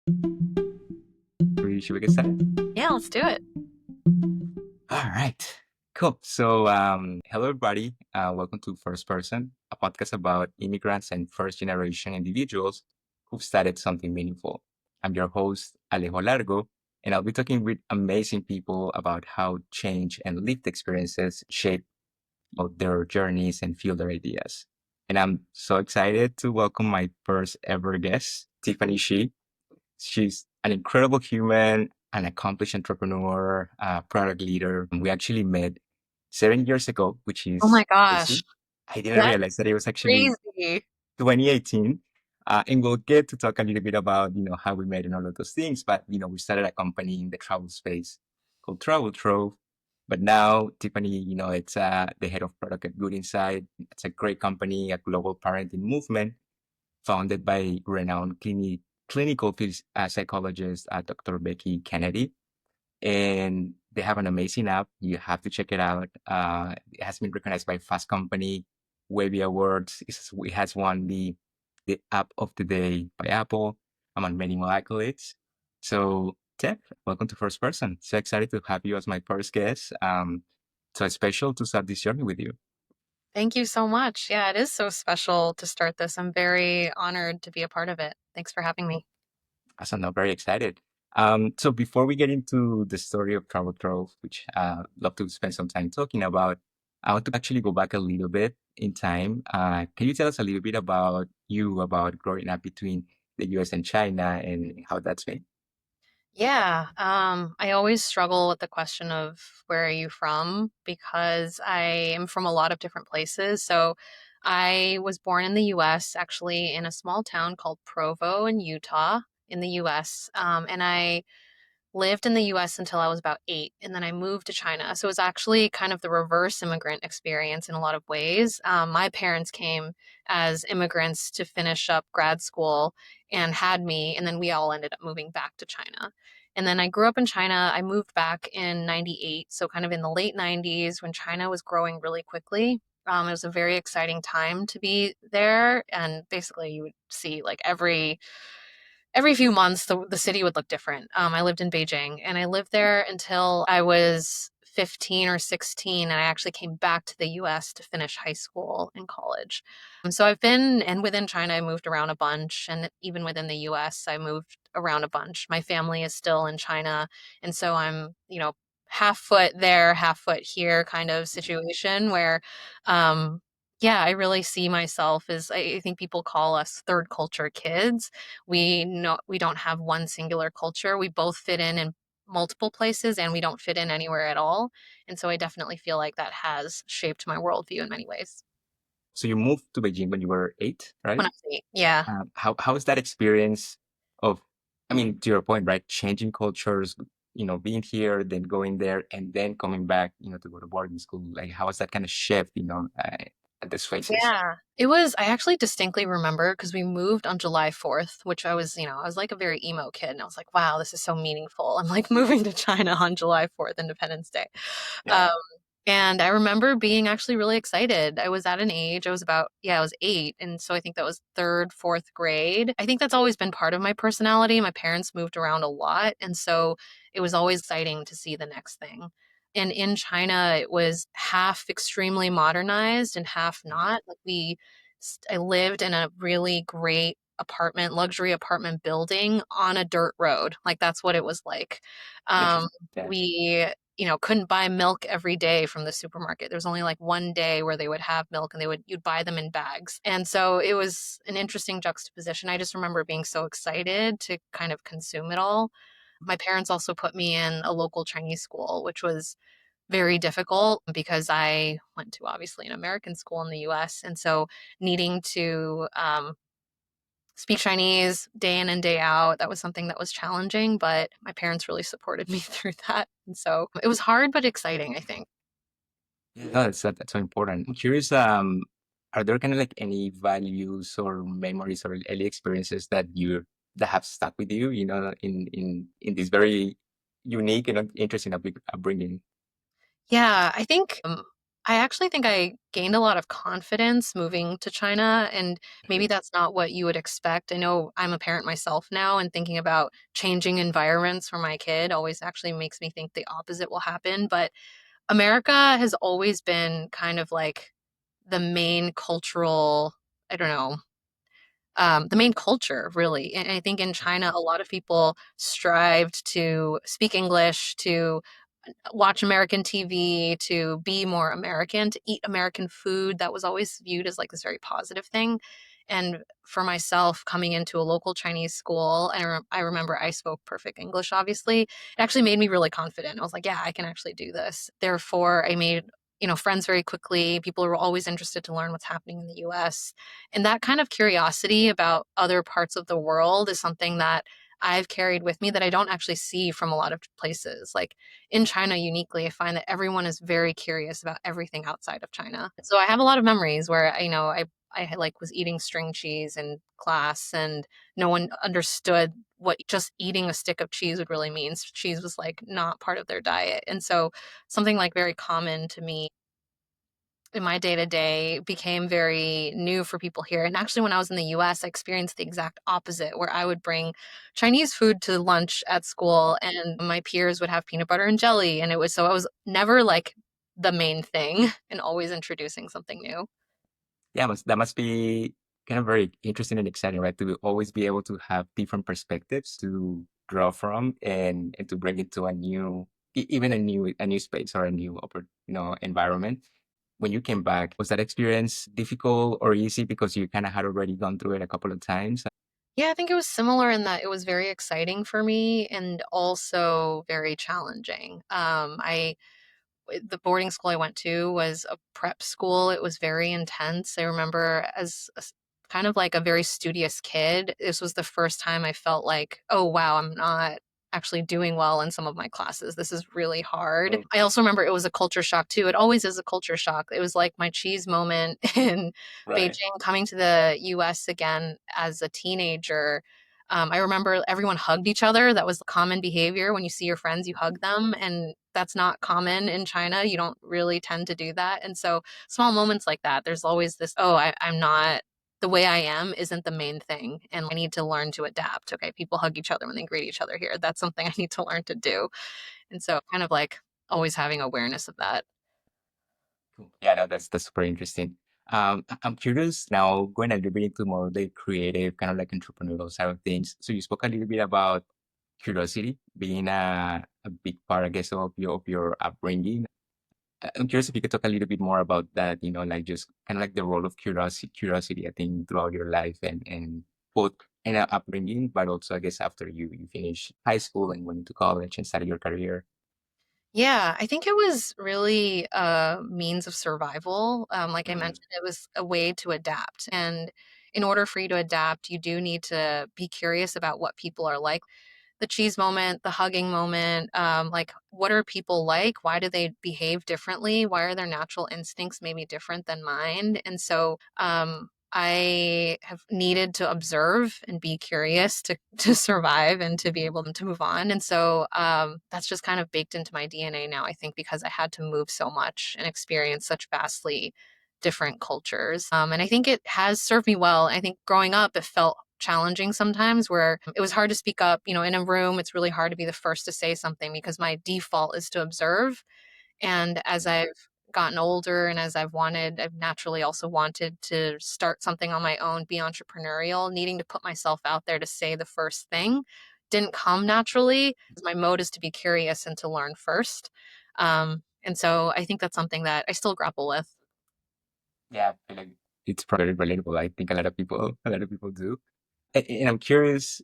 Should we get started? Yeah, let's do it. All right. Cool. Hello everybody. Welcome to First Person, a podcast about immigrants and first generation individuals who've started something meaningful. I'm your host, Alejo Largo, and I'll be talking with amazing people about how change and lived experiences shape their journeys and fuel their ideas. And I'm so excited to welcome my first ever guest, Tiffany Shi. She's an incredible human, an accomplished entrepreneur, product leader. We actually met 7 years ago, which Oh my is gosh, crazy. I didn't that's realize that it was actually crazy. 2018. And we'll get to talk a little bit about, how we met and all of those things. But, we started a company in the travel space called Travel Trove. But now Tiffany, it's the head of product at Good Inside. It's a great company, a global parenting movement founded by renowned clinical psychologist, Dr. Becky Kennedy. And they have an amazing app. You have to check it out. It has been recognized by Fast Company, Webby Awards. It has won the app of the day by Apple, among many more accolades. So, Tech, welcome to First Person. So excited to have you as my first guest. So it's special to start this journey with you. Thank you so much. Yeah, it is so special to start this. I'm very honored to be a part of it. Thanks for having me. Awesome. I'm very excited. So before we get into the story of Travel Trove, which love to spend some time talking about, I want to actually go back a little bit in time. Can you tell us a little bit about you, about growing up between the US and China and how that's been? Yeah, I always struggle with the question of where are you from because I am from a lot of different places. So I was born in the US, actually in a small town called Provo in Utah in the US. And I lived in the US until I was about 8, and then I moved to China. So it was actually kind of the reverse immigrant experience in a lot of ways. My parents came as immigrants to finish up grad school and had me, and then we all ended up moving back to China. And then I grew up in China. I moved back in 98, so kind of in the late 90s when China was growing really quickly. It was a very exciting time to be there, and basically you would see like every few months the city would look different. I lived in Beijing and I lived there until I was 15 or 16, and I actually came back to the US to finish high school and college. So I've been, and within China, I moved around a bunch, and even within the US, I moved around a bunch. My family is still in China, and so I'm, half foot there, half foot here kind of situation where, um, yeah, I really see myself as I think people call us third culture kids. We don't have one singular culture. We both fit in multiple places, and we don't fit in anywhere at all. And so I definitely feel like that has shaped my worldview in many ways. So you moved to Beijing when you were 8, When right? I say, yeah. How is that experience of, I mean, to your point, right? Changing cultures, being here, then going there, and then coming back, to go to boarding school. Like, how was that kind of shift, at these phases? Yeah. I actually distinctly remember because we moved on July 4th, which I was like a very emo kid. And I was like, wow, this is so meaningful. I'm like moving to China on July 4th, Independence Day. Yeah. Um, and I remember being actually really excited. I was at an age, I was 8. And so I think that was third, fourth grade. I think that's always been part of my personality. My parents moved around a lot. And so it was always exciting to see the next thing. And in China, it was half extremely modernized and half not. I lived in a really great luxury apartment building on a dirt road. Like that's what it was like. Um, Interesting. Yeah. we couldn't buy milk every day from the supermarket. There was only like one day where they would have milk and you'd buy them in bags. And so it was an interesting juxtaposition. I just remember being so excited to kind of consume it all. My parents also put me in a local Chinese school, which was very difficult because I went to obviously an American school in the US. And so needing to speak Chinese day in and day out, that was something that was challenging, but my parents really supported me through that. And so it was hard, but exciting, I think. No, that's so important. I'm curious, are there kind of like any values or memories or early experiences that have stuck with you, in this very unique and interesting upbringing? Yeah, I think. I actually think I gained a lot of confidence moving to China, and maybe Okay. that's not what you would expect. I know I'm a parent myself now, and thinking about changing environments for my kid always actually makes me think the opposite will happen. But America has always been kind of like the main cultural, I don't know, the main culture, really. And I think in China, a lot of people strived to speak English, to watch American TV, to be more American, to eat American food. That was always viewed as like this very positive thing. And for myself, coming into a local Chinese school, I remember I spoke perfect English, obviously. It actually made me really confident. I was like, yeah, I can actually do this. Therefore, I made friends very quickly. People were always interested to learn what's happening in the US. And that kind of curiosity about other parts of the world is something that I've carried with me that I don't actually see from a lot of places. Like in China uniquely, I find that everyone is very curious about everything outside of China. So I have a lot of memories where I like was eating string cheese in class and no one understood what just eating a stick of cheese would really mean. Cheese was like not part of their diet. And so something like very common to me in my day to day became very new for people here. And actually, when I was in the US, I experienced the exact opposite, where I would bring Chinese food to lunch at school, and my peers would have peanut butter and jelly. And it was so I was never like the main thing and always introducing something new. Yeah, that must be kind of very interesting and exciting, right? To always be able to have different perspectives to draw from and to bring it to a new, even a new space or a new environment. When you came back, was that experience difficult or easy because you kind of had already gone through it a couple of times? Yeah, I think it was similar in that it was very exciting for me and also very challenging. I The boarding school I went to was a prep school. It was very intense. I remember as kind of like a very studious kid, this was the first time I felt like, oh, wow, I'm not actually doing well in some of my classes. This is really hard. Oh, I also remember it was a culture shock too. It always is a culture shock. It was like my cheese moment in right. Beijing, coming to the US again as a teenager. I remember everyone hugged each other. That was common behavior. When you see your friends, you hug them. And that's not common in China. You don't really tend to do that. And so small moments like that, there's always this, oh, I'm not, the way I am isn't the main thing. And I need to learn to adapt. Okay. People hug each other when they greet each other here. That's something I need to learn to do. And so kind of like always having awareness of that. Cool. Yeah, no, that's super interesting. I'm curious now, going a little bit into more of the creative, kind of like entrepreneurial side of things. So you spoke a little bit about curiosity being a big part, I guess, of your upbringing. I'm curious if you could talk a little bit more about that, like just kind of like the role of curiosity, I think, throughout your life and both in a upbringing, but also, I guess, after you finish high school and went to college and started your career. Yeah, I think it was really a means of survival. Like I Mm, mentioned, it was a way to adapt. And in order for you to adapt, you do need to be curious about what people are like. The cheese moment, the hugging moment, like what are people like? Why do they behave differently? Why are their natural instincts maybe different than mine? And so I have needed to observe and be curious to to survive and to be able to move on. And so that's just kind of baked into my DNA now, I think, because I had to move so much and experience such vastly different cultures. And I think it has served me well. I think growing up, it felt challenging sometimes where it was hard to speak up. In a room, it's really hard to be the first to say something because my default is to observe. And as mm. I've gotten older and as I've naturally also wanted to start something on my own, be entrepreneurial, needing to put myself out there to say the first thing didn't come naturally. My mode is to be curious and to learn first. And so I think that's something that I still grapple with. Yeah, I feel like it's probably relatable. I think a lot of people do. And I'm curious,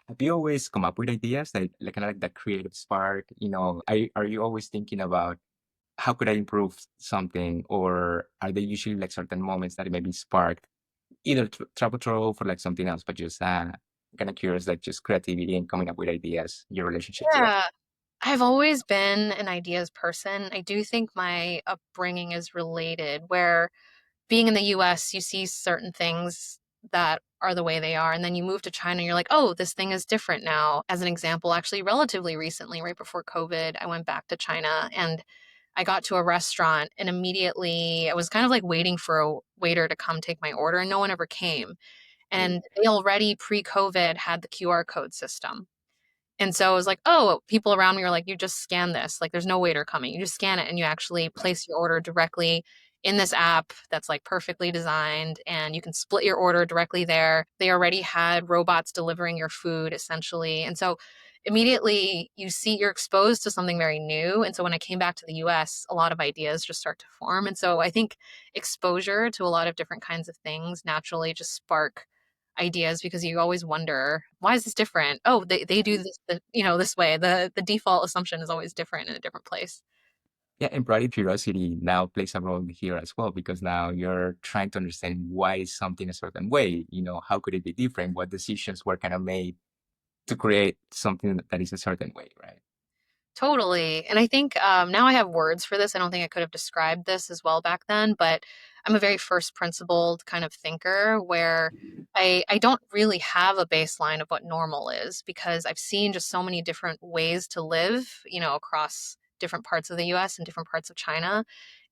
have you always come up with ideas like kind of like that creative spark? Are you always thinking about how could I improve something, or are there usually like certain moments that it maybe sparked either Travel Trove or like something else, but just kind of curious, like just creativity and coming up with ideas, your relationship to that? Yeah. I've always been an ideas person. I do think my upbringing is related, where being in the US, you see certain things that are the way they are. And then you move to China, and you're like, oh, this thing is different now. As an example, actually, relatively recently, right before COVID, I went back to China and I got to a restaurant and immediately I was kind of like waiting for a waiter to come take my order and no one ever came. Mm. And they already pre-COVID had the QR code system. And so it was like, oh, people around me were like, you just scan this. Like, there's no waiter coming. You just scan it and you actually place your order directly in this app that's like perfectly designed and you can split your order directly there. They already had robots delivering your food essentially. And so immediately you're exposed to something very new. And so when I came back to the US, a lot of ideas just start to form. And so I think exposure to a lot of different kinds of things naturally just spark ideas because you always wonder why is this different. Oh, they do this this way. The default assumption is always different in a different place. Yeah, and probably curiosity now plays a role here as well because now you're trying to understand why is something a certain way. How could it be different? What decisions were kind of made to create something that is a certain way, right? Totally. And I think now I have words for this. I don't think I could have described this as well back then, but I'm a very first principled kind of thinker where I don't really have a baseline of what normal is because I've seen just so many different ways to live, across different parts of the US and different parts of China.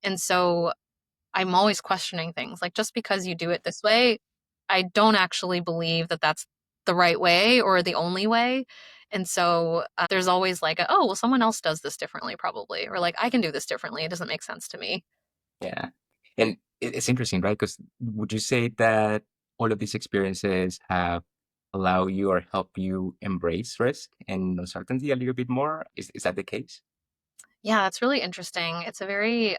And so I'm always questioning things. Like just because you do it this way, I don't actually believe that that's the right way or the only way. And so there's always like, oh, well, someone else does this differently, probably, or like I can do this differently. It doesn't make sense to me. Yeah. And it's interesting, right? Because would you say that all of these experiences have allowed you or help you embrace risk and uncertainty a little bit more? Is that the case? Yeah, that's really interesting. It's a very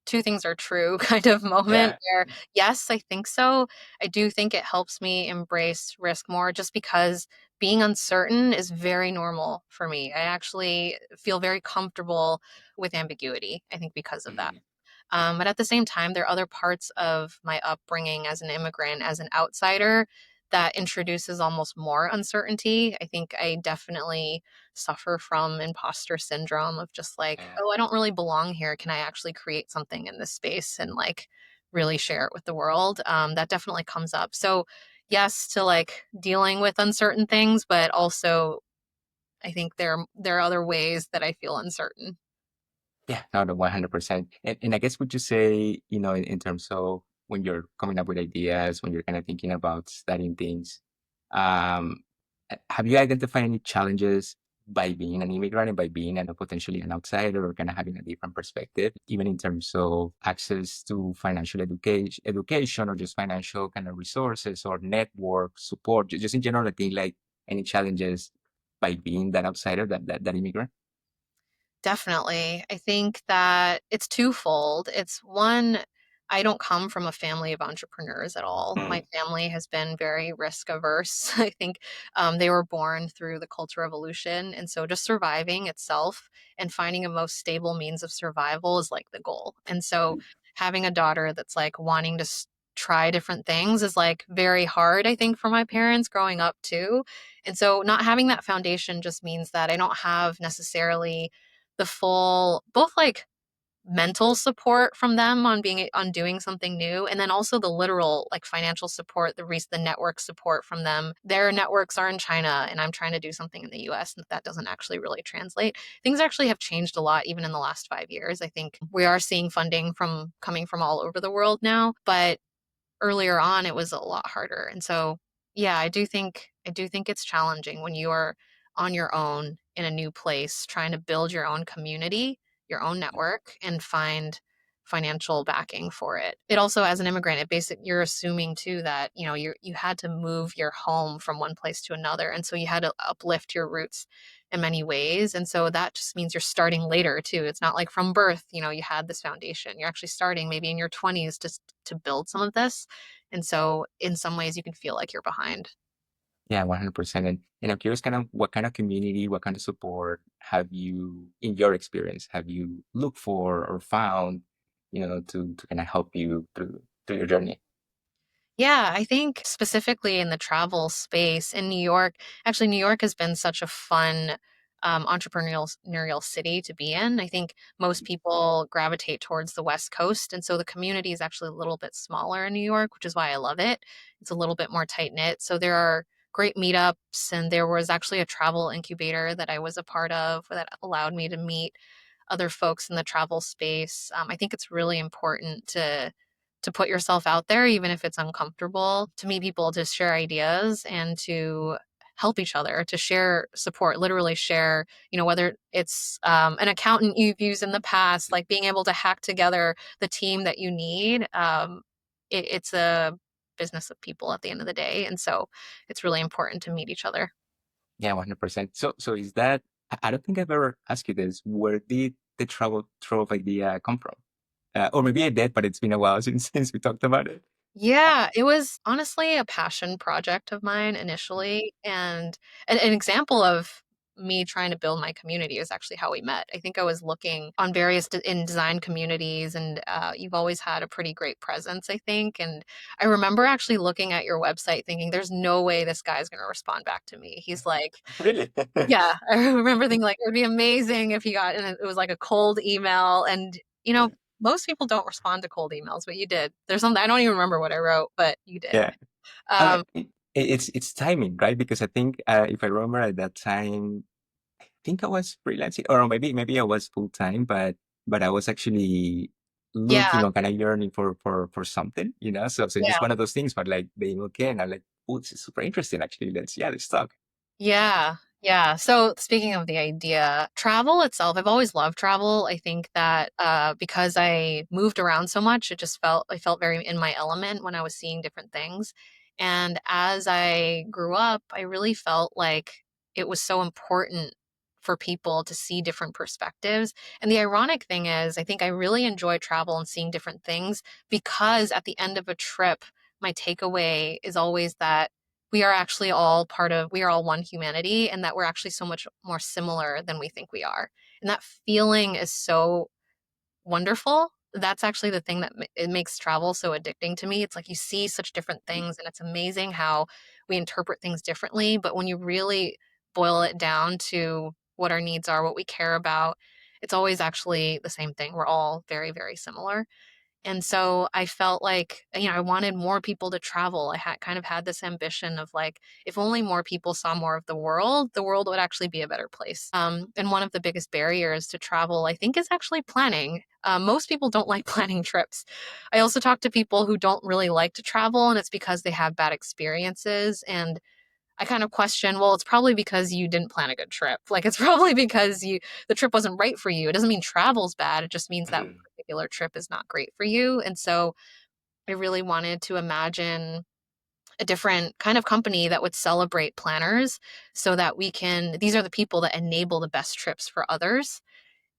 two things are true kind of moment Yeah. where, yes, I think so. I do think it helps me embrace risk more just because being uncertain is very normal for me. I actually feel very comfortable with ambiguity, I think, because of that. Mhm. But at the same time, there are other parts of my upbringing as an immigrant, as an outsider, that introduces almost more uncertainty. I think I definitely suffer from imposter syndrome of just like, Yeah. oh, I don't really belong here. Can I actually create something in this space and like really share it with the world? That definitely comes up. So, yes, to like dealing with uncertain things, but also I think there are other ways that I feel uncertain. Yeah, no, no, 100%. And I guess would you say, in terms of when you're coming up with ideas, when you're kind of thinking about studying things, um, have you identified any challenges by being an immigrant and by being potentially an outsider or kind of having a different perspective, even in terms of access to financial education or just financial kind of resources or network support, just in general, I think like any challenges by being that outsider, that immigrant? Definitely. I think that it's twofold. It's one, I don't come from a family of entrepreneurs at all. My Mm. family has been very risk averse. I think they were born through the Cultural Revolution. And so just surviving itself and finding a most stable means of survival is like the goal. And so having a daughter that's like wanting to try different things is like very hard, I think, for my parents growing up too. And so not having that foundation just means that I don't have necessarily the full both like mental support from them on doing something new and then also the literal like financial support the network support from them. Their networks are in China and I'm trying to do something in the US and that doesn't actually really translate. Things actually have changed a lot even in the last 5 years. I think we are seeing funding from coming from all over the world now, but earlier on it was a lot harder. And so, yeah, I do think it's challenging when you are on your own in a new place trying to build your own community, your own network and find financial backing for it. It also as an immigrant, you're assuming too that, you had to move your home from one place to another and so you had to uplift your roots in many ways. And so that just means you're starting later too. It's not like from birth, you had this foundation. You're actually starting maybe in your 20s just to build some of this. And so in some ways you can feel like you're behind. Yeah, 100%. And I'm curious kind of what kind of community, what kind of support have you, in your experience, have you looked for or found, to kind of help you through your journey? Yeah, I think specifically in the travel space in New York, actually, New York has been such a fun entrepreneurial city to be in. I think most people gravitate towards the West Coast. And so the community is actually a little bit smaller in New York, which is why I love it. It's a little bit more tight knit. So there are great meetups. And there was actually a travel incubator that I was a part of that allowed me to meet other folks in the travel space. I think it's really important to put yourself out there, even if it's uncomfortable, to meet people, to share ideas, and to help each other, to share support, literally share, whether it's an accountant you've used in the past, like being able to hack together the team that you need. It's a business of people at the end of the day. And so it's really important to meet each other. Yeah, 100%. So is that, I don't think I've ever asked you this. Where did the travel trove idea come from? Or maybe I did, but it's been a while since we talked about it. Uh, Yeah, it was honestly a passion project of mine initially, and an example of me trying to build my community is actually how we met. I think I was looking on various in design communities, and you've always had a pretty great presence, I think. And I remember actually looking at your website thinking, "There's no way this guy's going to respond back to me." He's like, Really? yeah, I remember thinking like it would be amazing if he got, and it was like a cold email, and most people don't respond to cold emails, but you did. There's something I don't even remember what I wrote, but you did. Yeah. Um, It's timing, right? Because I think if I remember at that time, I think I was freelancing, or maybe I was full time, but I was actually looking yeah, or kind of yearning for something, you know. So yeah. just one of those things. But like the email came, I'm like, oh, this is super interesting. Actually, let's talk. Yeah, yeah. So speaking of the idea, travel itself, I've always loved travel. I think that because I moved around so much, I felt very in my element when I was seeing different things. And as I grew up, I really felt like it was so important for people to see different perspectives. And the ironic thing is, I think I really enjoy travel and seeing different things because at the end of a trip, my takeaway is always that we are all one humanity, and that we're actually so much more similar than we think we are. And that feeling is so wonderful. That's actually the thing that it makes travel so addicting to me. It's like you see such different things, and it's amazing how we interpret things differently. But when you really boil it down to what our needs are, what we care about, it's always actually the same thing. We're all very, very similar. And so I felt like, I wanted more people to travel. I had kind of had this ambition of like, if only more people saw more of the world would actually be a better place. And one of the biggest barriers to travel, I think, is actually planning. Most people don't like planning trips. I also talk to people who don't really like to travel, and it's because they have bad experiences. And I kind of question, well, it's probably because you didn't plan a good trip. Like it's probably because the trip wasn't right for you. It doesn't mean travel's bad. It just means that particular trip is not great for you. And so I really wanted to imagine a different kind of company that would celebrate planners so that these are the people that enable the best trips for others,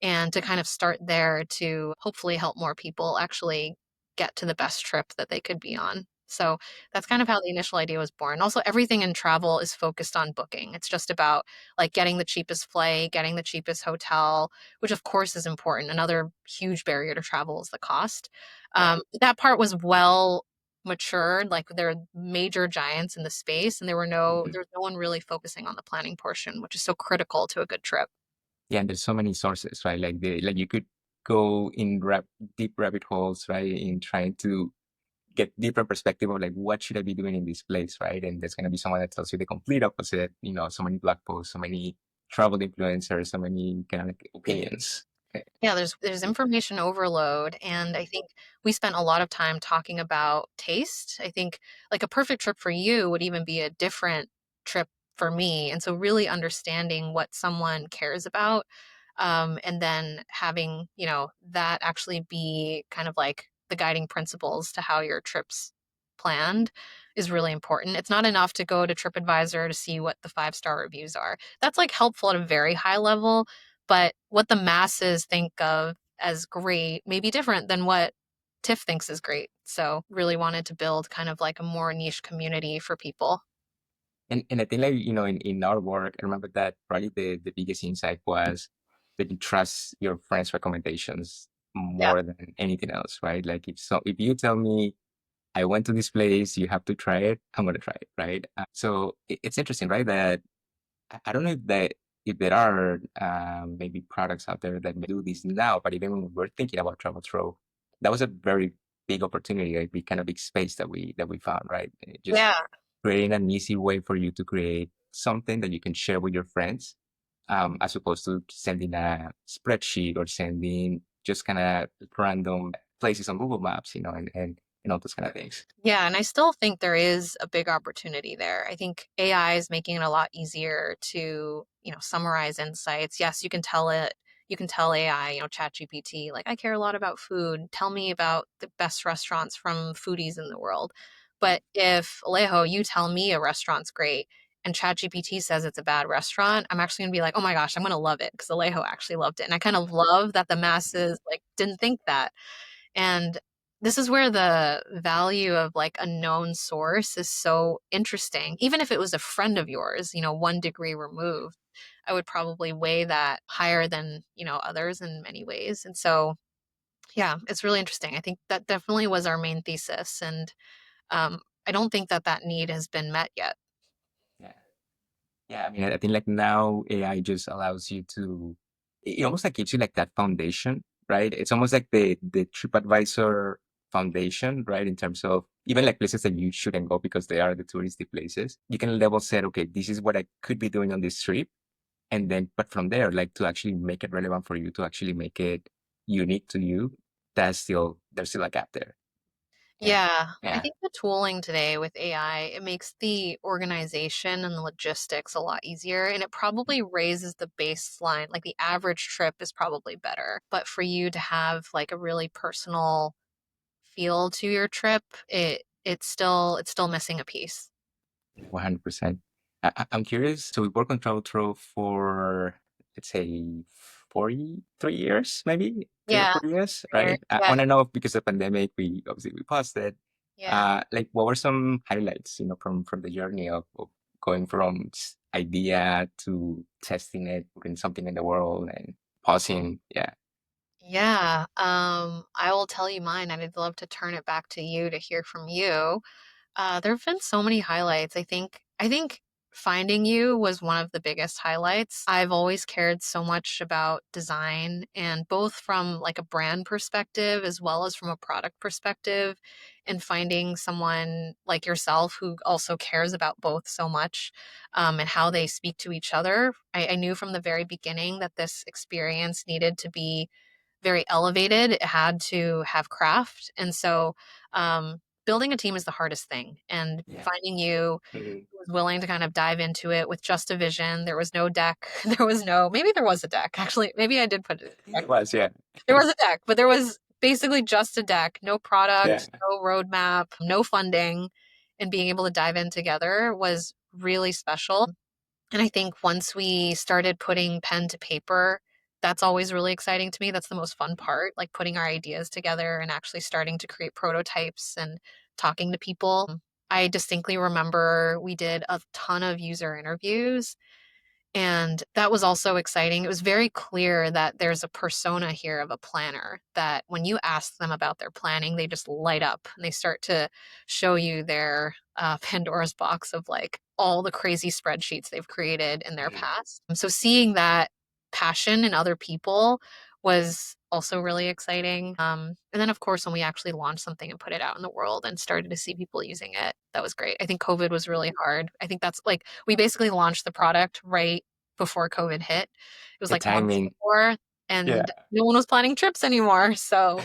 and to kind of start there to hopefully help more people actually get to the best trip that they could be on. So that's kind of how the initial idea was born. Also, everything in travel is focused on booking. It's just about like getting the cheapest flight, getting the cheapest hotel, which of course is important. Another huge barrier to travel is the cost. Yeah. That part was well matured. Like there are major giants in the space, and there was no one really focusing on the planning portion, which is so critical to a good trip. Yeah, and there's so many sources, right? Like you could go in deep rabbit holes, right? In trying to get different perspective of like what should I be doing in this place, right? And there's gonna be someone that tells you the complete opposite. You know, so many blog posts, so many travel influencers, so many kind of like opinions. Okay. Yeah, there's information overload, and I think we spent a lot of time talking about taste. I think like a perfect trip for you would even be a different trip for me, and so really understanding what someone cares about, and then having that actually be kind of like the guiding principles to how your trips planned is really important. It's not enough to go to TripAdvisor to see what the 5-star reviews are. That's like helpful at a very high level, but what the masses think of as great may be different than what Tiff thinks is great. So really wanted to build kind of like a more niche community for people. And I think like, you know, in our work, I remember that probably the biggest insight was that you trust your friends' recommendations Yeah. more than anything else, right? Like if you tell me I went to this place, you have to try it, I'm gonna try it, right? So it's interesting, right? That I don't know if there are maybe products out there that may do this now, but even when we're thinking about Travel Trove, that was a very big opportunity, a big kind of big space that we found, right? Just Yeah. creating an easy way for you to create something that you can share with your friends, as opposed to sending a spreadsheet or sending just kind of random places on Google Maps, and all those kind of things. Yeah, and I still think there is a big opportunity there. I think AI is making it a lot easier to, summarize insights. Yes, you can tell AI, ChatGPT, like, I care a lot about food. Tell me about the best restaurants from foodies in the world. But if Alejo, you tell me a restaurant's great and ChatGPT says it's a bad restaurant, I'm actually gonna be like, oh my gosh, I'm gonna love it because Alejo actually loved it. And I kind of love that the masses like didn't think that. And this is where the value of like a known source is so interesting. Even if it was a friend of yours, 1 degree removed, I would probably weigh that higher than, others in many ways. And so, yeah, it's really interesting. I think that definitely was our main thesis. And I don't think that that need has been met yet. Yeah. Yeah, I mean, I think like now AI just allows you to, it almost like gives you like that foundation, right? It's almost like the TripAdvisor foundation, right? In terms of even like places that you shouldn't go because they are the touristy places. You can level set, okay, this is what I could be doing on this trip. And then, but from there, like to actually make it relevant for you, to actually make it unique to you, there's still a gap there. Yeah. Yeah, I Yeah. think the tooling today with AI, it makes the organization and the logistics a lot easier, and it probably raises the baseline. Like the average trip is probably better, but for you to have like a really personal feel to your trip, it's still missing a piece. 100%. I'm curious. So we worked on Travel Trove for, let's say, 3 years, maybe 3 or 4 years, right? I Yeah, want to know because of the pandemic, we obviously we paused it. yeah. Like, what were some highlights, from the journey of going from idea to testing it, putting something in the world, and pausing? Yeah. Yeah, I will tell you mine, and I'd love to turn it back to you to hear from you. There have been so many highlights. I think finding you was one of the biggest highlights. I've always cared so much about design and both from like a brand perspective as well as from a product perspective and finding someone like yourself who also cares about both so much and how they speak to each other. I knew from the very beginning that this experience needed to be very elevated. It had to have craft. And so building a team is the hardest thing. And Yeah. finding you Mhm. who was willing to kind of dive into it with just a vision. There was no deck. There was no, maybe there was a deck. Actually, maybe I did put it. It was, yeah. There was a deck, but there was basically just a deck, no Yeah. product, no roadmap, no funding. And being able to dive in together was really special. And I think once we started putting pen to paper, that's always really exciting to me. That's the most fun part, like putting our ideas together and actually starting to create prototypes and talking to people. I distinctly remember we did a ton of user interviews and that was also exciting. It was very clear that there's a persona here of a planner that when you ask them about their planning, they just light up and they start to show you their Pandora's box of like all the crazy spreadsheets they've created in their Mhm. past. So seeing that passion in other people was also really exciting. And then, of course, when we actually launched something and put it out in the world and started to see people using it, that was great. I think COVID was really hard. I think that's like we basically launched the product right before COVID hit. It was The like months timing. before, Yeah. and no one was planning trips anymore. So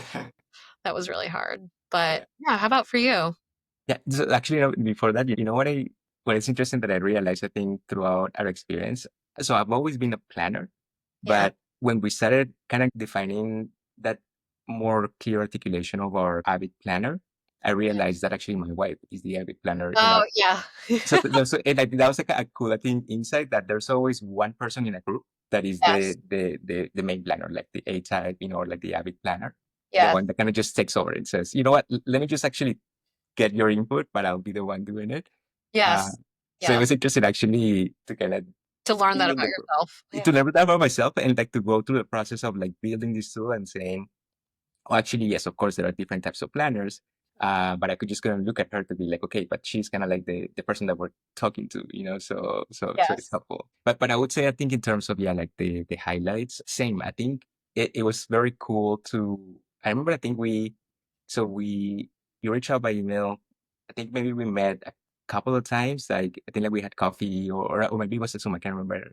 that was really hard. But Yeah. yeah, how about for you? Yeah, so actually, before that, what is interesting that I realized, I think, throughout our experience. So I've always been a planner, Yeah. but when we started kind of defining that more clear articulation of our Avid planner, I realized that actually my wife is the Avid planner in Oh, our. yeah. So and I think that was like a cool, I think, insight that there's always one person in a group that is Yes. the main planner, like the A type, or like the Avid planner, the Yes. one that kind of just takes over. It says, you know what, let me just actually get your input, but I'll be the one doing it. Uh, Yes. so it Yes. was interesting actually to kind of To learn that be in about the group, yourself. Yeah. to learn that about myself and like to go through the process of like building this tool and saying, oh, actually, yes, of course, there are different types of planners. But I could just kind of look at her to be like, okay, but she's kind of like the person that we're talking to, so it's Yes. helpful. But I would say, I think in terms of, yeah, like the highlights, same. I think it was very cool to. I remember, I think so we you reached out by email. I think maybe we met a couple of times. Like I think like we had coffee or maybe it was a Zoom. I can't remember.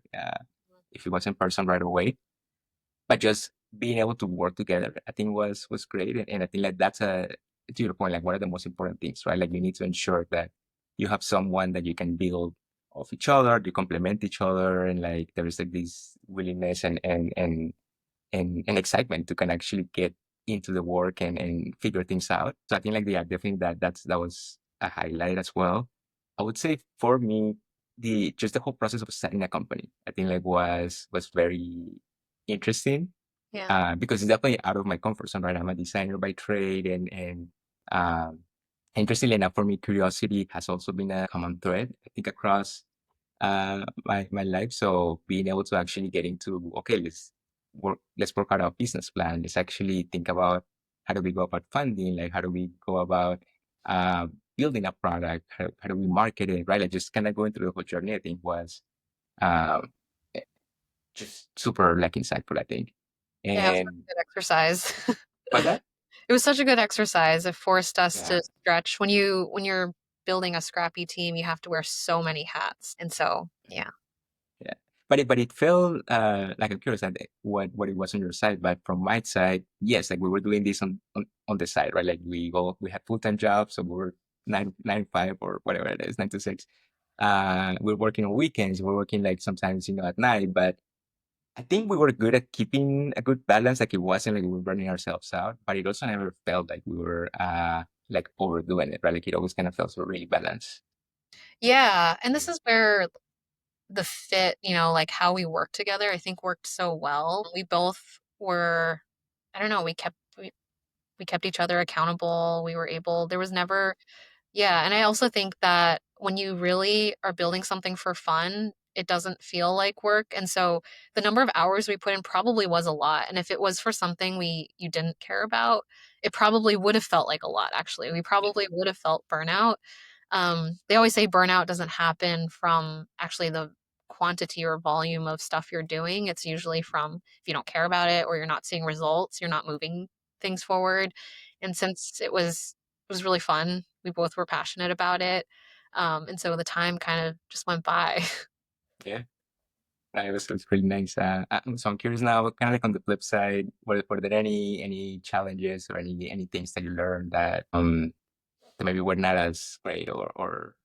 if it wasn't person right away, but just being able to work together, I think was great. And I think like that's a to your point, like one of the most important things, right? Like you need to ensure that you have someone that you can build off each other, you complement each other, and like there's like this willingness and excitement to kind of actually get into the work and figure things out. So I think like yeah, definitely that was a highlight as well. I would say for me, the just the whole process of starting a company, I think like was very interesting Yeah. because it's definitely out of my comfort zone, right? I'm a designer by trade, and um, interestingly enough, for me, curiosity has also been a common thread, I think, across my life. So being able to actually get into, okay, let's work out our business plan. Let's actually think about how do we go about funding, like how do we go about uh, building a product, how do we market it, right? Like just kind of going through the whole journey, I think was um, eh, just super like insightful, I think. Yeah, it was And such a good exercise. what's that? It was such a good exercise. It forced us Yeah, to stretch. When you're building a scrappy team, you have to wear so many hats. And so, yeah. yeah. But it felt like I'm curious at what it was on your side. But from my side, yes, like we were doing this on the side, right? Like we had full-time jobs, so we were nine to five or whatever it is, 9 to 6. We're working on weekends. We're working like sometimes at night. But I think we were good at keeping a good balance. Like it wasn't like we were burning ourselves out, but it also never felt like we were like overdoing it, right? Like it always kind of felt so really balanced. Yeah. And this is where the fit, like how we work together, I think worked so well. We both were, I don't know, we kept each other accountable. We were able, there was never, yeah. And I also think that when you really are building something for fun, it doesn't feel like work. And so the number of hours we put in probably was a lot. And if it was for something you didn't care about, it probably would have felt like a lot, actually. We probably would have felt burnout. They always say burnout doesn't happen from actually the quantity or volume of stuff you're doing. It's usually from if you don't care about it or you're not seeing results, you're not moving things forward. And since it was really fun, we both were passionate about it. And so the time kind of just went by. Yeah. It was pretty nice. So I'm curious now, kind of like on the flip side, were there any challenges or any things that you learned that maybe were not as great or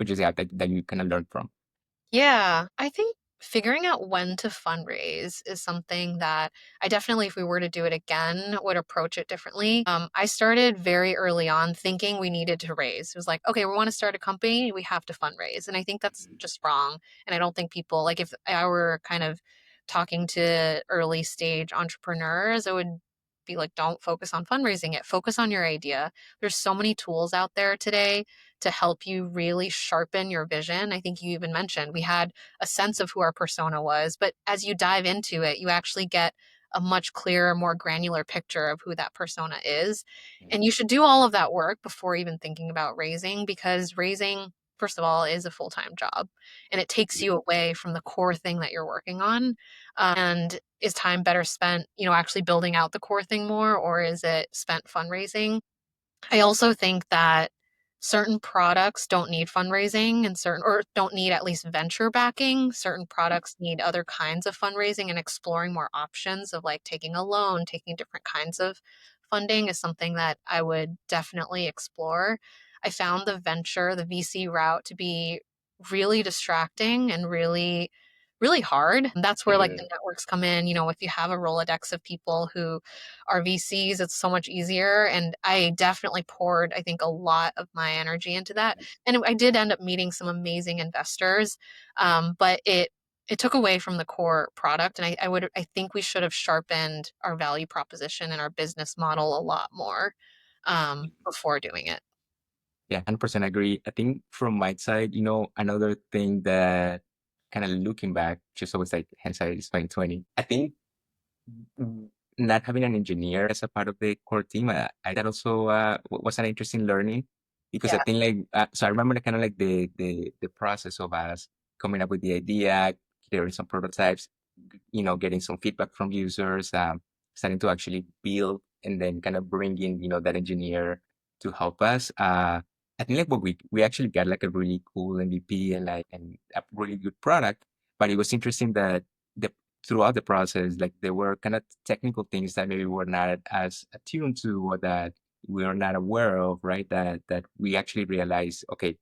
just yeah that you kind of learned from? Yeah, I think figuring out when to fundraise is something that I definitely, if we were to do it again, would approach it differently. I started very early on thinking we needed to raise. It was like, okay, we want to start a company, we have to fundraise. And I think that's Mhm. just wrong. And I don't think people, like, if I were kind of talking to early stage entrepreneurs, I would be like, don't focus on fundraising it, focus on your idea. There's so many tools out there today to help you really sharpen your vision. I think you even mentioned we had a sense of who our persona was, but as you dive into it, you actually get a much clearer, more granular picture of who that persona is. And you should do all of that work before even thinking about raising, because raising, first of all, is a full time job and it takes you away from the core thing that you're working on. And is time better spent, actually building out the core thing more, or is it spent fundraising? I also think that certain products don't need fundraising and certain or don't need at least venture backing. Certain products need other kinds of fundraising, and exploring more options of like taking a loan, taking different kinds of funding is something that I would definitely explore. I found the VC route to be really distracting and really hard. And that's where like Mhm. the networks come in. If you have a Rolodex of people who are VCs, it's so much easier. And I definitely poured, I think, a lot of my energy into that. And I did end up meeting some amazing investors, but it took away from the core product. And I think we should have sharpened our value proposition and our business model a lot more before doing it. Yeah, 100% agree. I think from my side, another thing that kind of looking back, just always like hindsight is 2020. I think mm, not having an engineer as a part of the core team, I that also was an interesting learning because I Yeah. think like so I remember kind of like the process of us coming up with the idea, clearing some prototypes, getting some feedback from users, starting to actually build and then kind of bring in that engineer to help us. I think like what we actually got like a really cool MVP and a really good product. But it was interesting that the throughout the process, like there were kind of technical things that maybe we're not as attuned to or that we are not aware of, right? That we actually realized, okay,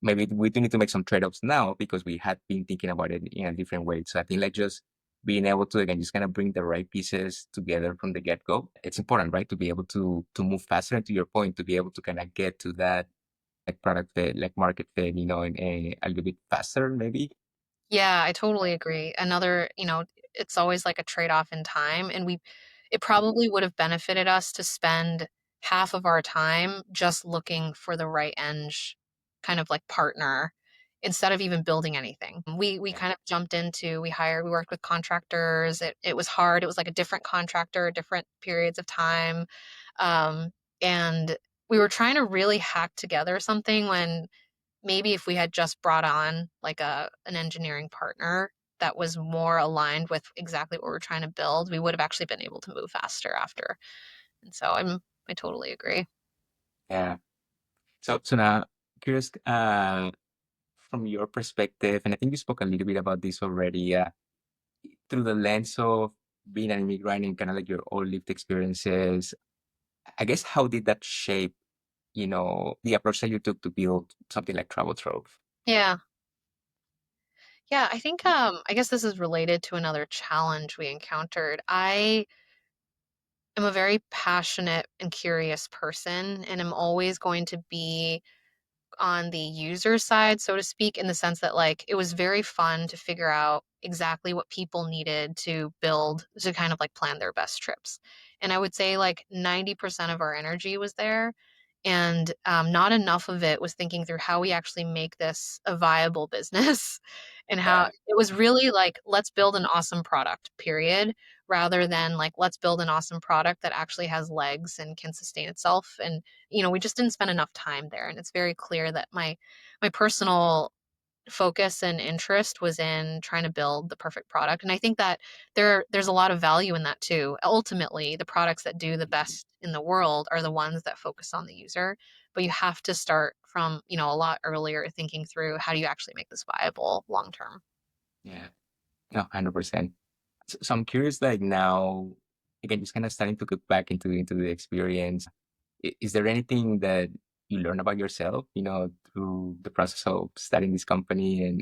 maybe we do need to make some trade-offs now because we had been thinking about it in a different way. So I think like just being able to again just kind of bring the right pieces together from the get-go. It's important, right? To be able to move faster and to your point, to be able to kind of get to that like product fit, like market fit, in a little bit faster, maybe. Yeah, I totally agree. Another, it's always like a trade-off in time, and it probably would have benefited us to spend half of our time just looking for the right eng kind of like partner instead of even building anything. We Yeah. kind of jumped into, we worked with contractors. It was hard. It was like a different contractor, different periods of time. Um, and we were trying to really hack together something when maybe if we had just brought on like an engineering partner that was more aligned with exactly what we're trying to build, we would have actually been able to move faster after. And so I totally agree. Yeah. So now curious, from your perspective, and I think you spoke a little bit about this already, through the lens of being an immigrant and kind of like your own lived experiences, I guess how did that shape, the approach that you took to build something like Travel Trove? Yeah. Yeah, I think I guess this is related to another challenge we encountered. I am a very passionate and curious person, and I'm always going to be on the user side, so to speak, in the sense that like it was very fun to figure out exactly what people needed to build to kind of like plan their best trips. And I would say like 90% of our energy was there. And not enough of it was thinking through how we actually make this a viable business and how Yeah. it was really like, let's build an awesome product, period, rather than like, let's build an awesome product that actually has legs and can sustain itself. And we just didn't spend enough time there. And it's very clear that my personal focus and interest was in trying to build the perfect product. And I think that there's a lot of value in that too. Ultimately, the products that do the best in the world are the ones that focus on the user. But you have to start from, a lot earlier thinking through how do you actually make this viable long term. Yeah. No, 100%. So I'm curious, like now, again, just kind of starting to look back into the experience. Is there anything that you learn about yourself, through the process of starting this company and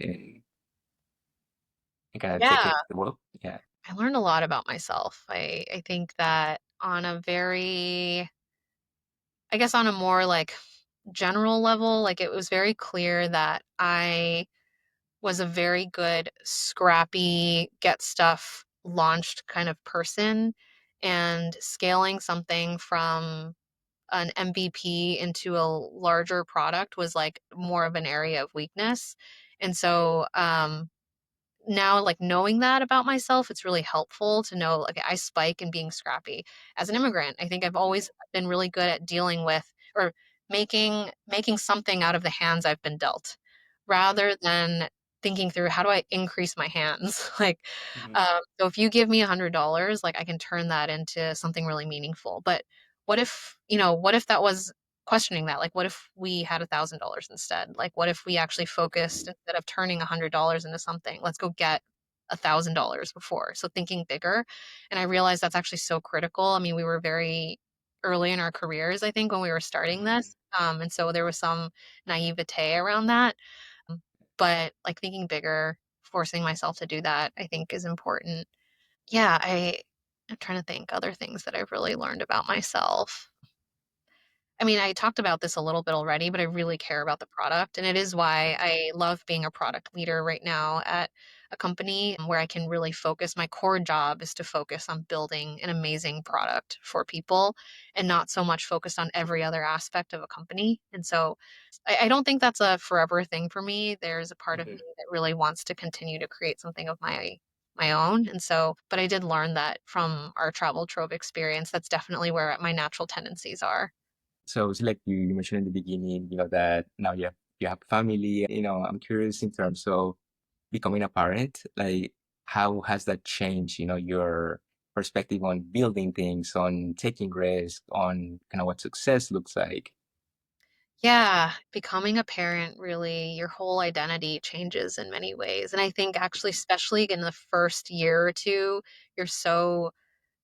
kind of taking Yeah, it to the world? Yeah. I learned a lot about myself. I think that on a very, I guess on a more like general level, like it was very clear that I was a very good scrappy, get stuff launched kind of person. And scaling something from an MVP into a larger product was like more of an area of weakness. And so now like knowing that about myself, it's really helpful to know like I spike in being scrappy. As an immigrant, I think I've always been really good at dealing with or making something out of the hands I've been dealt rather than thinking through how do I increase my hands. Like Mhm. so if you give me $100, like I can turn that into something really meaningful. But what if that was questioning that? Like what if we had $1,000 instead? Like what if we actually focused instead of turning $100 into something, let's go get $1,000 before. So thinking bigger. And I realized that's actually so critical. I mean, we were very early in our careers, I think, when we were starting Mhm. this. And so there was some naivete around that. But like thinking bigger, forcing myself to do that, I think is important. Yeah, I'm trying to think other things that I've really learned about myself. I mean, I talked about this a little bit already, but I really care about the product. And it is why I love being a product leader right now at a company where I can really focus. My core job is to focus on building an amazing product for people and not so much focused on every other aspect of a company. And so I don't think that's a forever thing for me. There's a part of me Mhm. that really wants to continue to create something of my own. And so, but I did learn that from our Travel Trove experience. That's definitely where my natural tendencies are. So it's like you mentioned in the beginning, that now you have family. I'm curious in terms of becoming a parent, like how has that changed, your perspective on building things, on taking risks, on kind of what success looks like? Yeah, becoming a parent really, your whole identity changes in many ways. And I think actually, especially in the first year or two, you're so,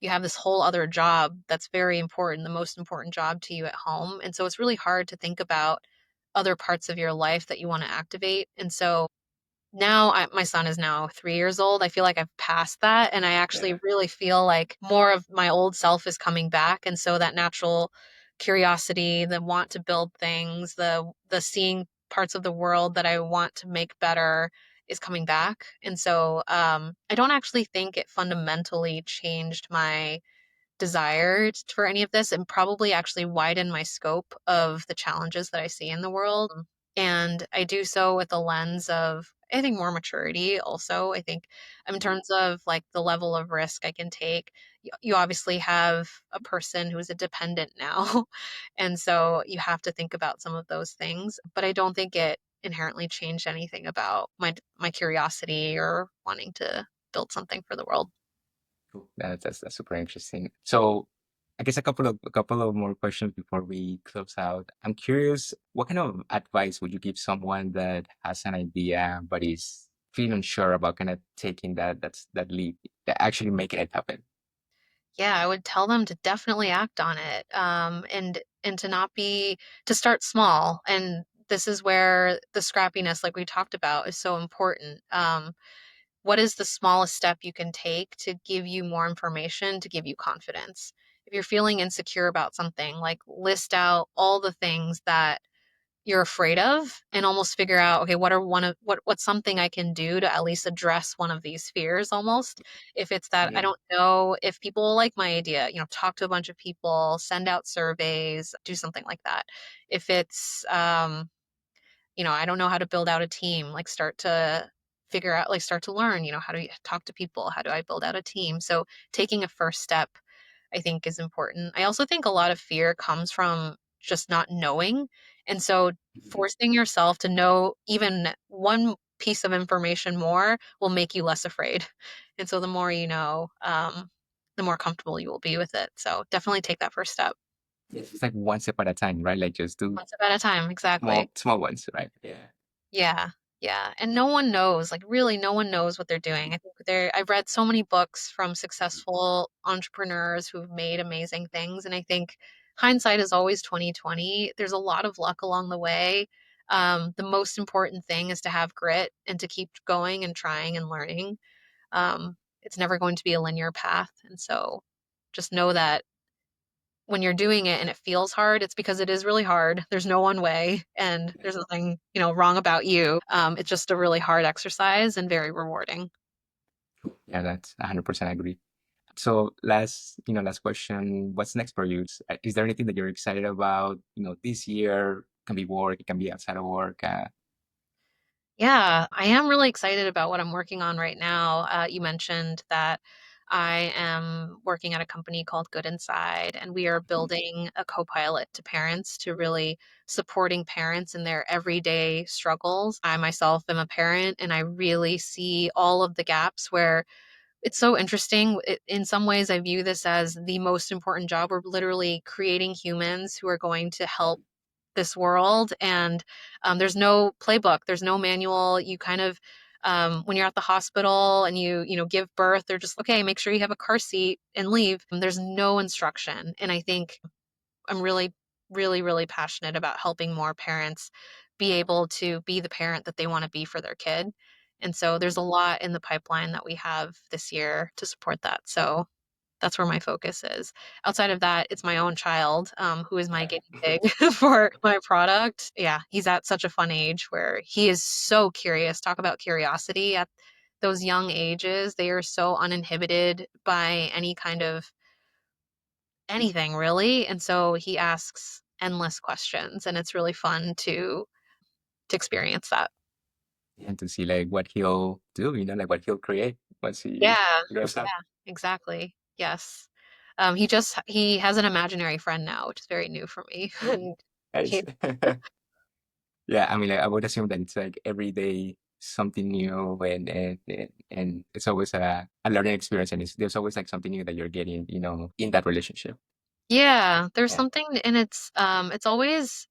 you have this whole other job that's very important, the most important job to you at home. And so it's really hard to think about other parts of your life that you want to activate. And so now my son is now 3 years old. I feel like I've passed that, and I actually Yeah. really feel like more of my old self is coming back, and so that natural curiosity, the want to build things, the seeing parts of the world that I want to make better is coming back. And so, I don't actually think it fundamentally changed my desire for any of this, and probably actually widen my scope of the challenges that I see in the world. And I do so with a lens of, I think, more maturity also. I think in terms of like the level of risk I can take, you obviously have a person who is a dependent now. And so you have to think about some of those things. But I don't think it inherently changed anything about my curiosity or wanting to build something for the world. Cool. That's super interesting. So I guess a couple of more questions before we close out. I'm curious, what kind of advice would you give someone that has an idea but is feeling unsure about kind of taking that leap, that actually making it happen? Yeah, I would tell them to definitely act on it, and to not be to start small. And this is where the scrappiness, like we talked about, is so important. What is the smallest step you can take to give you more information, to give you confidence? If you're feeling insecure about something, like list out all the things that you're afraid of and almost figure out, okay, what are one of what's something I can do to at least address one of these fears almost. If it's that I Mhm. don't know if people will like my idea, talk to a bunch of people, send out surveys, do something like that. If it's I don't know how to build out a team, like start to learn, how do you talk to people? How do I build out a team? So taking a first step I think is important. I also think a lot of fear comes from just not knowing. And so forcing yourself to know even one piece of information more will make you less afraid. And so the more you know, the more comfortable you will be with it. So definitely take that first step. Yes. It's like one step at a time, right? Like just do One step at a time. Exactly. small ones, right? Yeah. Yeah. Yeah. And no one knows, like really no one knows what they're doing. I think I've read so many books from successful entrepreneurs who've made amazing things. And I think hindsight is always 2020. There's a lot of luck along the way. The most important thing is to have grit and to keep going and trying and learning. It's never going to be a linear path. And so just know that when you're doing it and it feels hard, it's because it is really hard. There's no one way and there's nothing, wrong about you. It's just a really hard exercise and very rewarding. Yeah, that's 100% agree. So last question, what's next for you? Is there anything that you're excited about, this year? Can be work, it can be outside of work. Yeah, I am really excited about what I'm working on right now. You mentioned that I am working at a company called Good Inside, and we are building a co-pilot to parents to really supporting parents in their everyday struggles. I myself am a parent, and I really see all of the gaps where it's so interesting. In some ways, I view this as the most important job. We're literally creating humans who are going to help this world. And there's no playbook, there's no manual. You kind of, when you're at the hospital and you give birth, they're just, okay, make sure you have a car seat and leave. There's no instruction. And I think I'm really, really, really passionate about helping more parents be able to be the parent that they want to be for their kid. And so there's a lot in the pipeline that we have this year to support that. So that's where my focus is. Outside of that, it's my own child, who is my guinea pig for my product. Yeah, he's at such a fun age where he is so curious. Talk about curiosity at those young ages. They are so uninhibited by any kind of anything really. And so he asks endless questions and it's really fun to experience that. And to see like what he'll do, like what he'll create once he Yeah. grows up. Yeah, exactly. Yes. He has an imaginary friend now, which is very new for me. And Nice. he Yeah, I mean, I would assume that it's like every day something new, and it's always a learning experience, and there's always like something new that you're getting, in that relationship. Yeah, there's Yeah. something and it's always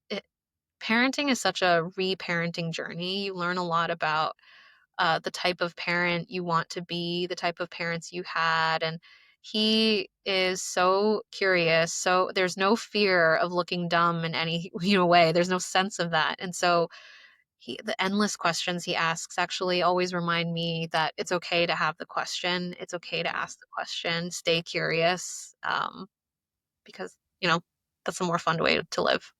parenting is such a reparenting journey. You learn a lot about the type of parent you want to be, the type of parents you had. And he is so curious. So there's no fear of looking dumb in any way. There's no sense of that. And so the endless questions he asks actually always remind me that it's okay to have the question. It's okay to Yeah, ask the question. Stay curious, because that's a more fun way to live.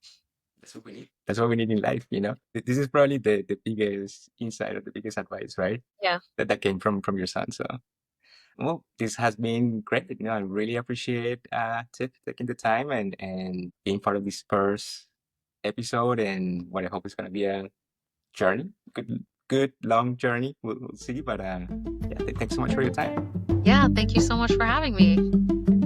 that's what we need. That's what we need in life, you know. This is probably the biggest insight or the biggest advice, right? Yeah. That came from your son. So, well, this has been great. You know, I really appreciate Tiff taking the time and being part of this first episode, and what I hope is going to be a journey, good long journey. We'll see. But yeah, thanks so much for your time. Yeah. Thank you so much for having me.